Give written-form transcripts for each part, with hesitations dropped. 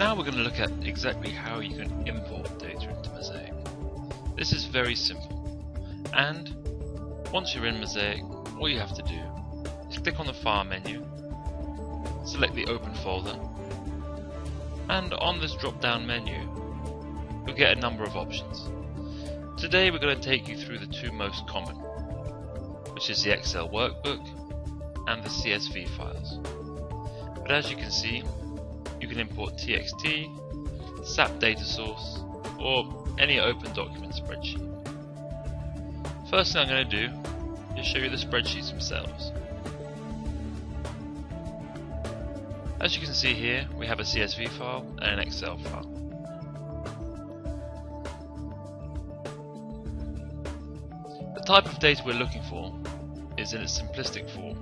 Now we're going to look at exactly how you can import data into Mosaic. This is very simple, and once you're in Mosaic, all you have to do is click on the File menu, select the Open folder, and on this drop down menu you'll get a number of options. Today we're going to take you through the two most common, which is the Excel workbook and the CSV files. But as you can see, you can import TXT, SAP data source, or any open document spreadsheet. First thing I'm going to do is show you the spreadsheets themselves. As you can see here, we have a CSV file and an Excel file. The type of data we're looking for is in its simplistic form.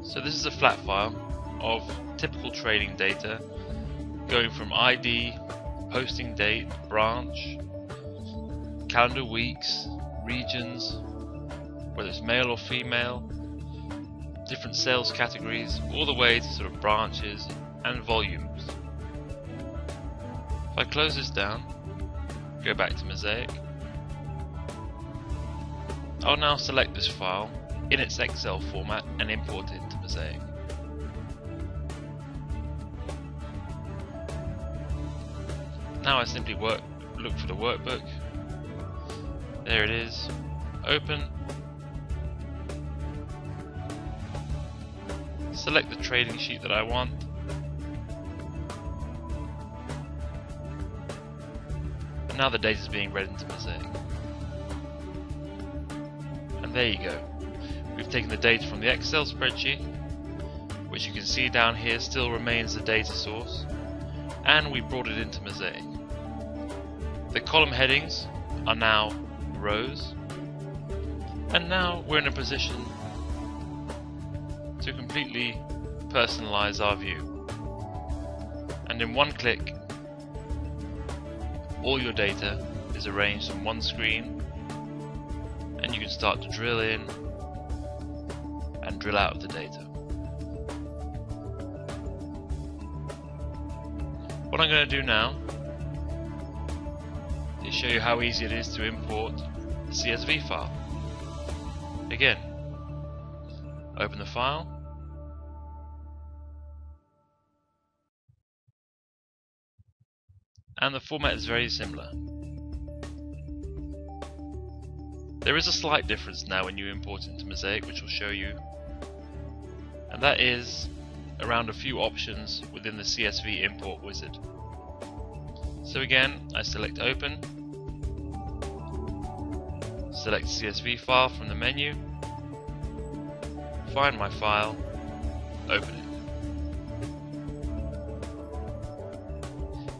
So this is a flat file of typical trading data going from ID, posting date, branch, calendar weeks, regions, whether it's male or female, different sales categories, all the way to sort of branches and volumes. If I close this down, go back to Mosaic, I'll now select this file in its Excel format and import it to Mosaic. Now I simply look for the workbook. There it is. Open. Select the trading sheet that I want. And now the data is being read into Mosaic. And there you go. We've taken the data from the Excel spreadsheet, which you can see down here still remains the data source, and we brought it into Mosaic. The column headings are now rows, and now we're in a position to completely personalize our view. And in one click, all your data is arranged on one screen, and you can start to drill in and drill out of the data. What I'm going to do now is show you how easy it is to import a CSV file. Again, open the file, and the format is very similar. There is a slight difference now when you import into Mosaic, which I'll show you, and that is around a few options within the CSV import wizard. So again, I select Open, select CSV file from the menu, find my file, open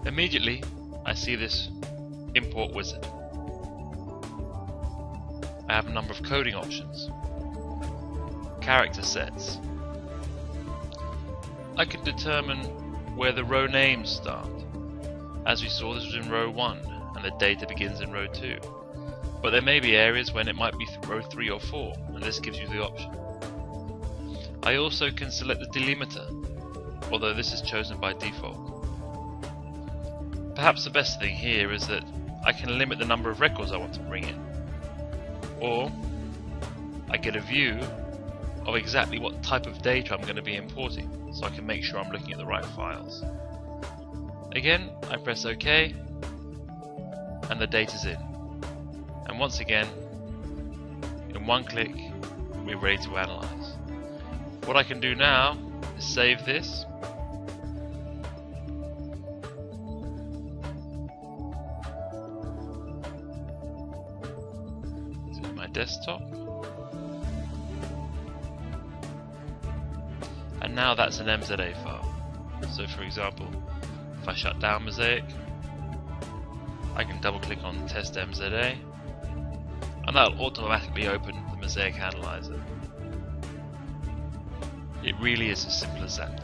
it. Immediately, I see this import wizard. I have a number of coding options, character sets. I can determine where the row names start. As we saw, this was in row 1 and the data begins in row 2. But there may be areas when it might be row 3 or 4, and this gives you the option. I also can select the delimiter, although this is chosen by default. Perhaps the best thing here is that I can limit the number of records I want to bring in, or I get a view of exactly what type of data I'm going to be importing, so I can make sure I'm looking at the right files. Again, I press OK, and the data's in. And once again, in one click, we're ready to analyze. What I can do now is save this. To my desktop. And now that's an MZA file. So for example, if I shut down Mosaic, I can double click on Test MZA, and that'll automatically open the Mosaic Analyzer. It really is as simple as that.